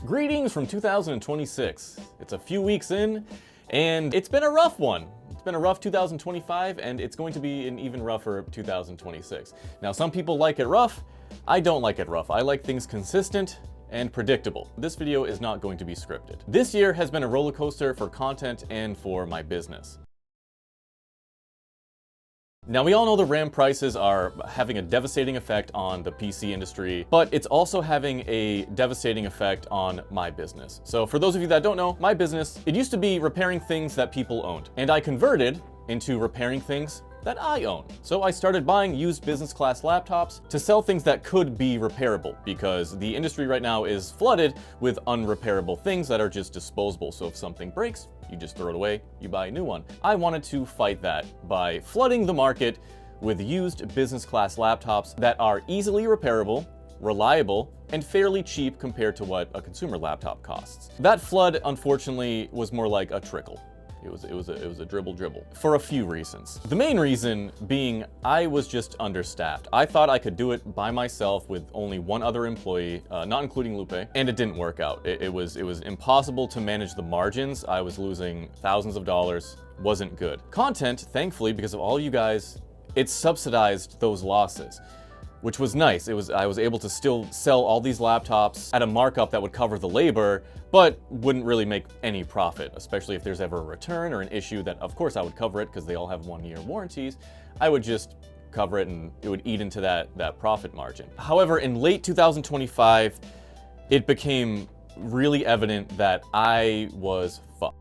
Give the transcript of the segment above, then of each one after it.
Greetings from 2026. It's a few weeks in, and it's been a rough one. It's been a rough 2025, and it's going to be an even rougher 2026. Now, some people like it rough. I don't like it rough. I like things consistent and predictable. This video is not going to be scripted. This year has been a roller coaster for content and for my business. Now, we all know the RAM prices are having a devastating effect on the PC industry, but it's also having a devastating effect on my business. So for those of you that don't know, my business, it used to be repairing things that people owned, and I converted into repairing things that I own. So I started buying used business class laptops to sell things that could be repairable, because the industry right now is flooded with unrepairable things that are just disposable. So if something breaks, you just throw it away, you buy a new one. I wanted to fight that by flooding the market with used business class laptops that are easily repairable, reliable, and fairly cheap compared to what a consumer laptop costs. That flood, unfortunately, was more like a trickle. It was a dribble for a few reasons. The main reason being I was just understaffed. I thought I could do it by myself with only one other employee, not including Lupe, and it didn't work out. It was impossible to manage the margins. I was losing thousands of dollars. Wasn't good. Content, thankfully, because of all you guys, it subsidized those losses, which was nice. I was able to still sell all these laptops at a markup that would cover the labor, but wouldn't really make any profit, especially if there's ever a return or an issue that, of course, I would cover it because they all have 1-year warranties. I would just cover it and it would eat into that profit margin. However, in late 2025, it became really evident that I was fucked.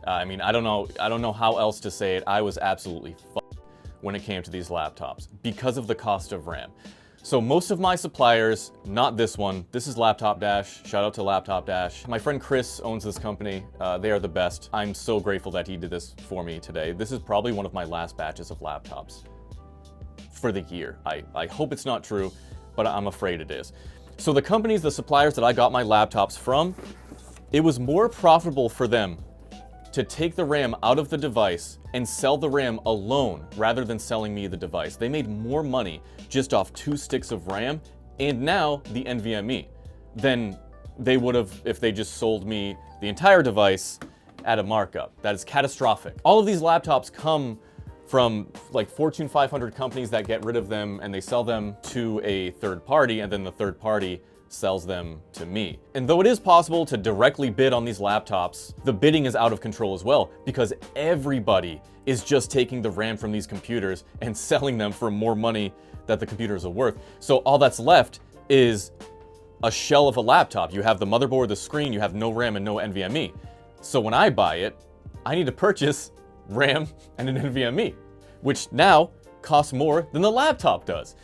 I mean, I don't know how else to say it. I was absolutely fucked when it came to these laptops because of the cost of RAM. So most of my suppliers, not this one, this is Laptop Dash, shout out to Laptop Dash. My friend Chris owns this company, they are the best. I'm so grateful that he did this for me today. This is probably one of my last batches of laptops for the year. I hope it's not true, but I'm afraid it is. So the companies, the suppliers that I got my laptops from, it was more profitable for them to take the RAM out of the device and sell the RAM alone rather than selling me the device. They made more money just off 2 sticks of RAM and now the NVMe than they would have if they just sold me the entire device at a markup. That is catastrophic. All of these laptops come from like Fortune 500 companies that get rid of them and they sell them to a third party, and then the third party sells them to me. And though it is possible to directly bid on these laptops, the bidding is out of control as well, because everybody is just taking the RAM from these computers and selling them for more money that the computers are worth. So all that's left is a shell of a laptop. You have the motherboard, the screen, you have no RAM and no NVMe. So when I buy it, I need to purchase RAM and an NVMe, which now costs more than the laptop does.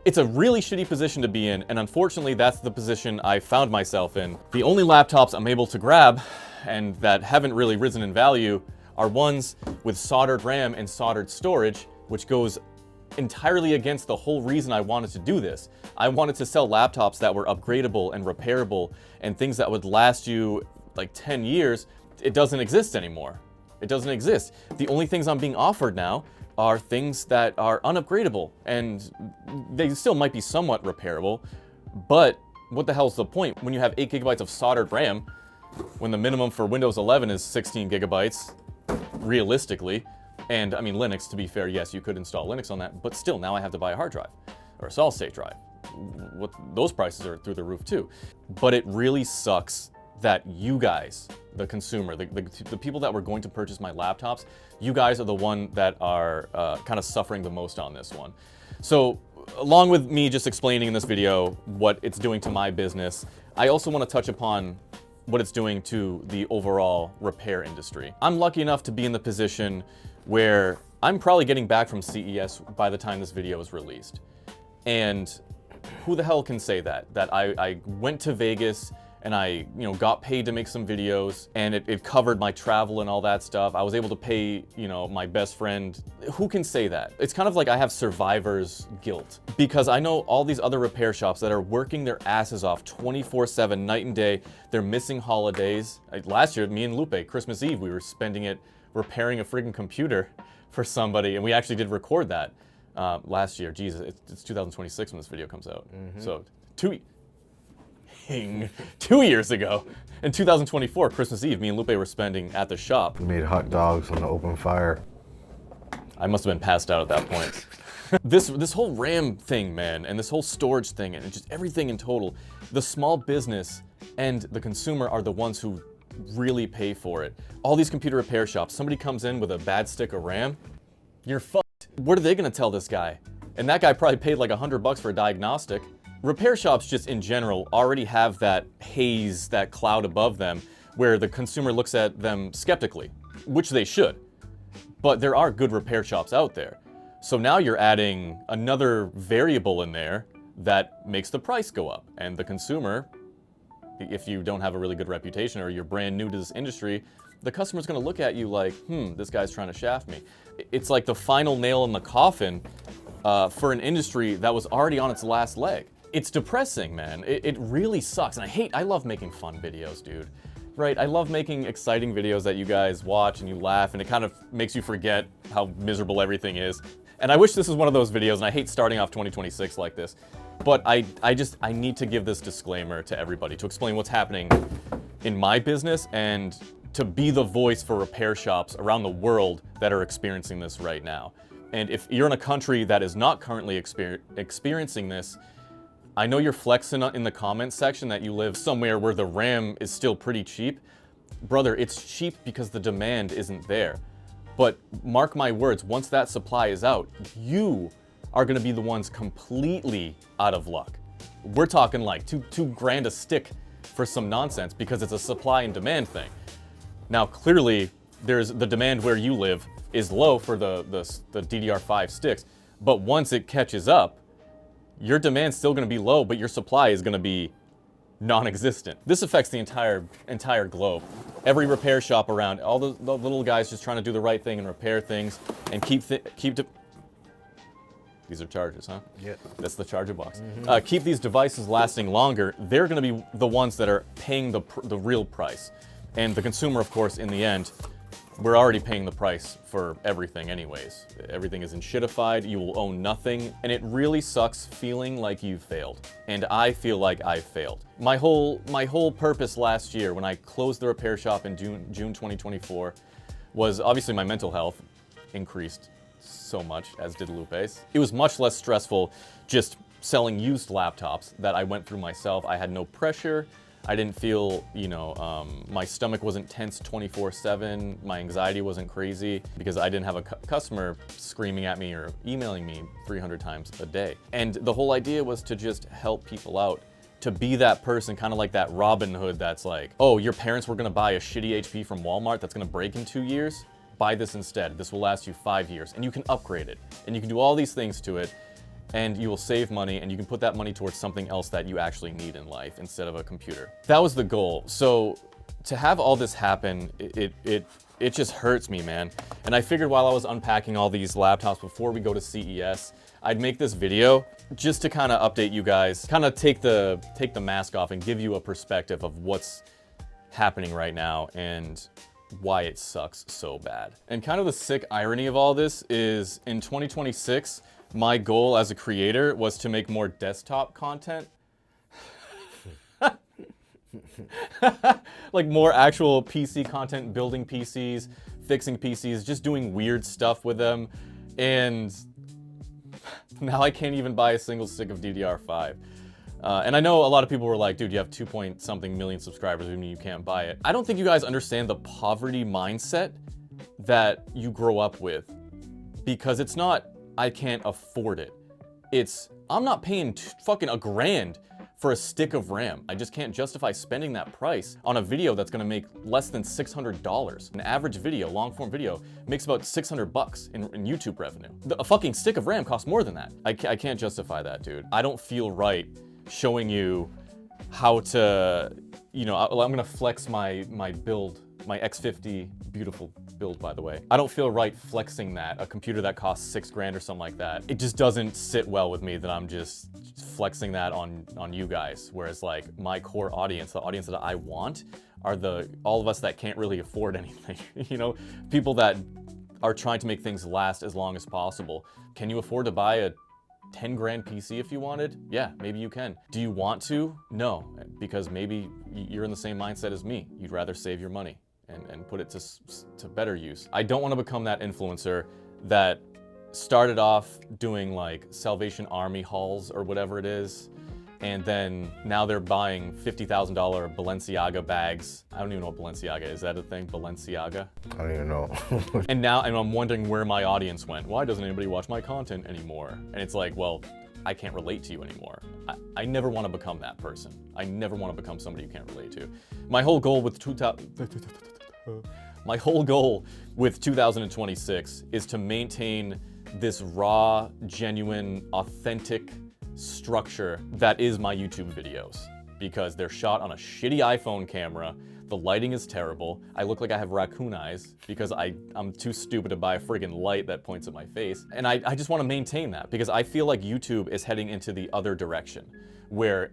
It's a really shitty position to be in, and unfortunately that's the position I found myself in. The only laptops I'm able to grab, and that haven't really risen in value, are ones with soldered RAM and soldered storage, which goes entirely against the whole reason I wanted to do this. I wanted to sell laptops that were upgradable and repairable, and things that would last you like 10 years. It doesn't exist anymore. It doesn't exist. The only things I'm being offered now are things that are unupgradable, and they still might be somewhat repairable, but what the hell's the point when you have 8 gigabytes of soldered RAM, when the minimum for Windows 11 is 16 gigabytes, realistically, and I mean Linux, to be fair, yes, you could install Linux on that, but still, now I have to buy a hard drive, or a solid state drive. Those prices are through the roof too. But it really sucks that you guys, the consumer, the people that were going to purchase my laptops, you guys are the one that are kind of suffering the most on this one. So along with me just explaining in this video what it's doing to my business, I also want to touch upon what it's doing to the overall repair industry. I'm lucky enough to be in the position where I'm probably getting back from CES by the time this video is released. And who the hell can say that? That I went to Vegas and I, got paid to make some videos, and it covered my travel and all that stuff. I was able to pay, my best friend. Who can say that? It's kind of like I have survivor's guilt, because I know all these other repair shops that are working their asses off 24/7, night and day. They're missing holidays. Last year, me and Lupe, Christmas Eve, we were spending it repairing a friggin' computer for somebody, and we actually did record that last year. Jesus, it's 2026 when this video comes out. So spending 2 years ago. In 2024, Christmas Eve, me and Lupe were spending at the shop. We made hot dogs on the open fire. I must have been passed out at that point. This whole RAM thing, man, and this whole storage thing, and just everything in total, the small business and the consumer are the ones who really pay for it. All these computer repair shops, somebody comes in with a bad stick of RAM, you're fucked. What are they gonna tell this guy? And that guy probably paid like $100 for a diagnostic. Repair shops just in general already have that haze, that cloud above them, where the consumer looks at them skeptically, which they should. But there are good repair shops out there. So now you're adding another variable in there that makes the price go up. And the consumer, if you don't have a really good reputation or you're brand new to this industry, the customer's gonna look at you like, this guy's trying to shaft me. It's like the final nail in the coffin for an industry that was already on its last leg. It's depressing, man. It really sucks. And I love making fun videos, dude. Right? I love making exciting videos that you guys watch and you laugh, and it kind of makes you forget how miserable everything is. And I wish this was one of those videos, and I hate starting off 2026 like this. But I need to give this disclaimer to everybody to explain what's happening in my business and to be the voice for repair shops around the world that are experiencing this right now. And if you're in a country that is not currently experiencing this, I know you're flexing in the comments section that you live somewhere where the RAM is still pretty cheap. Brother, it's cheap because the demand isn't there. But mark my words, once that supply is out, you are gonna be the ones completely out of luck. We're talking like two grand a stick for some nonsense because it's a supply and demand thing. Now, clearly, there's the demand where you live is low for the DDR5 sticks, but once it catches up, your demand's still gonna be low, but your supply is gonna be non-existent. This affects the entire globe. Every repair shop around, all the little guys just trying to do the right thing and repair things and keep these are chargers, huh? Yeah. That's the charger box. Keep these devices lasting longer. They're gonna be the ones that are paying the real price. And the consumer, of course, in the end, we're already paying the price for everything anyways. Everything is shitified, you will own nothing, and it really sucks feeling like you've failed. And I feel like I failed. My whole purpose last year when I closed the repair shop in June 2024 was obviously my mental health increased so much, as did Lupe's. It was much less stressful just selling used laptops that I went through myself. I had no pressure. I didn't feel, my stomach wasn't tense 24/7. My anxiety wasn't crazy because I didn't have a customer screaming at me or emailing me 300 times a day. And the whole idea was to just help people out, to be that person, kind of like that Robin Hood that's like, oh, your parents were gonna buy a shitty HP from Walmart that's gonna break in 2 years? Buy this instead. This will last you 5 years. And you can upgrade it. And you can do all these things to it. And you will save money, and you can put that money towards something else that you actually need in life instead of a computer. That was the goal. So to have all this happen, it just hurts me, man. And I figured while I was unpacking all these laptops before we go to CES, I'd make this video just to kind of update you guys, kind of take the mask off and give you a perspective of what's happening right now and why it sucks so bad. And kind of the sick irony of all this is in 2026, my goal as a creator was to make more desktop content. Like more actual PC content, building PCs, fixing PCs, just doing weird stuff with them. And now I can't even buy a single stick of DDR5. And I know a lot of people were like, dude, you have 2-point-something million subscribers, I mean, you can't buy it. I don't think you guys understand the poverty mindset that you grow up with, because it's not, I can't afford it. It's, I'm not paying fucking a grand for a stick of RAM. I just can't justify spending that price on a video that's gonna make less than $600. An average video, long form video, makes about $600 in YouTube revenue. A fucking stick of RAM costs more than that. I can't justify that, dude. I don't feel right showing you how to, I'm gonna flex my build, my X50, beautiful build, by the way. I don't feel right flexing that, a computer that costs $6 grand or something like that. It just doesn't sit well with me that I'm just flexing that on you guys. Whereas like my core audience, the audience that I want, are all of us that can't really afford anything. People that are trying to make things last as long as possible. Can you afford to buy a 10 grand PC if you wanted? Yeah, maybe you can. Do you want to? No, because maybe you're in the same mindset as me. You'd rather save your money and put it to better use. I don't want to become that influencer that started off doing like Salvation Army hauls or whatever it is, and then now they're buying $50,000 Balenciaga bags. I don't even know what Balenciaga is. Is that a thing? Balenciaga? I don't even know. And I'm wondering where my audience went. Why doesn't anybody watch my content anymore? And it's like, well, I can't relate to you anymore. I never want to become that person. I never want to become somebody you can't relate to. My whole goal with 2026 is to maintain this raw, genuine, authentic structure that is my YouTube videos, because they're shot on a shitty iPhone camera. The lighting is terrible. I look like I have raccoon eyes because I'm too stupid to buy a friggin' light that points at my face. And I just want to maintain that because I feel like YouTube is heading into the other direction where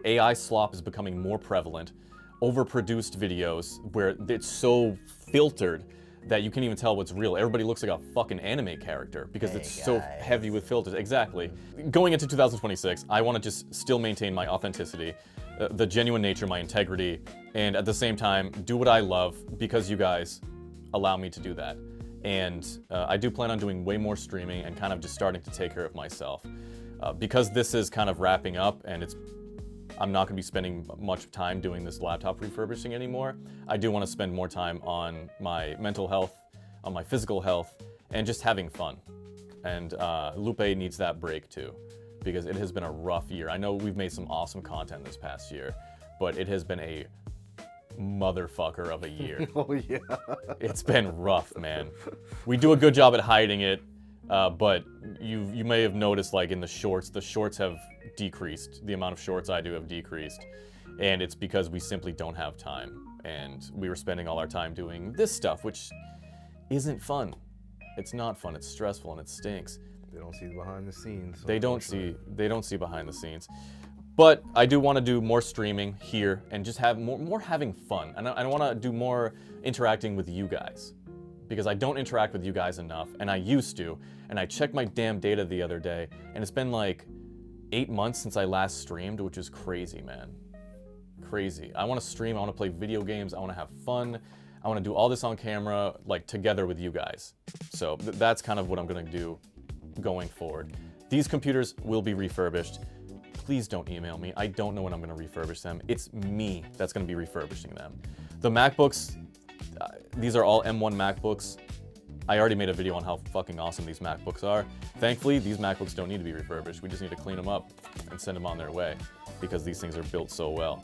AI slop is becoming more prevalent, overproduced videos where it's so filtered that you can't even tell what's real. Everybody looks like a fucking anime character because it's so heavy with filters. Exactly. Going into 2026, I want to just still maintain my authenticity, the genuine nature, my integrity, and at the same time, do what I love because you guys allow me to do that. And I do plan on doing way more streaming and kind of just starting to take care of myself. Because this is kind of wrapping up and I'm not going to be spending much time doing this laptop refurbishing anymore. I do want to spend more time on my mental health, on my physical health, and just having fun. And Lupe needs that break too, because it has been a rough year. I know we've made some awesome content this past year, but it has been a motherfucker of a year. Oh yeah. It's been rough, man. We do a good job at hiding it, but you may have noticed, like in the shorts have decreased. The amount of shorts I do have decreased, and it's because we simply don't have time, and we were spending all our time doing this stuff, which isn't fun. It's not fun. It's stressful and it stinks. They don't see behind the scenes. They don't see behind the scenes. But I do want to do more streaming here and just have more having fun. And I want to do more interacting with you guys, because I don't interact with you guys enough, and I used to. And I checked my damn data the other day, and it's been like 8 months since I last streamed, which is crazy, man. Crazy. I want to stream, I want to play video games, I want to have fun, I want to do all this on camera, like together with you guys. So that's kind of what I'm going to do going forward. These computers will be refurbished. Please don't email me. I don't know when I'm going to refurbish them. It's me that's going to be refurbishing them. The MacBooks, these are all M1 MacBooks. I already made a video on how fucking awesome these MacBooks are. Thankfully, these MacBooks don't need to be refurbished. We just need to clean them up and send them on their way because these things are built so well.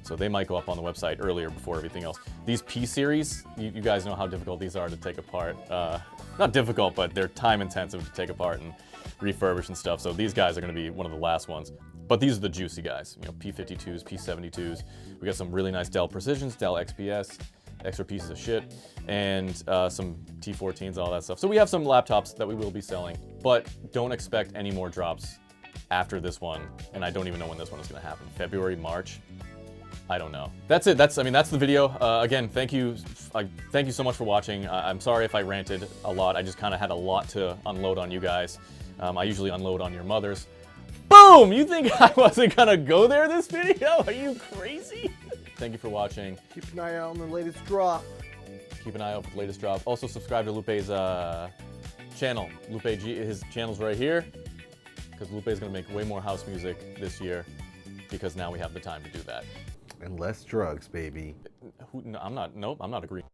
So they might go up on the website earlier before everything else. These P-series, you guys know how difficult these are to take apart. Not difficult, but they're time intensive to take apart and refurbish and stuff. So these guys are gonna be one of the last ones. But these are the juicy guys, you know, P52s, P72s. We got some really nice Dell Precisions, Dell XPS, extra pieces of shit, and some T14s, all that stuff. So we have some laptops that we will be selling, but don't expect any more drops after this one, and I don't even know when this one is gonna happen. February, March? I don't know. That's it. That's the video. Again, thank you so much for watching. I'm sorry if I ranted a lot. I just kind of had a lot to unload on you guys. I usually unload on your mothers. Boom! You think I wasn't gonna go there this video? Are you crazy? Thank you for watching. Keep an eye out on the latest drop. Keep an eye out for the latest drop. Also subscribe to Lupe's channel. Lupe G, his channel's right here, because Lupe's gonna make way more house music this year, because now we have the time to do that. And less drugs, baby. No, I'm not agreeing.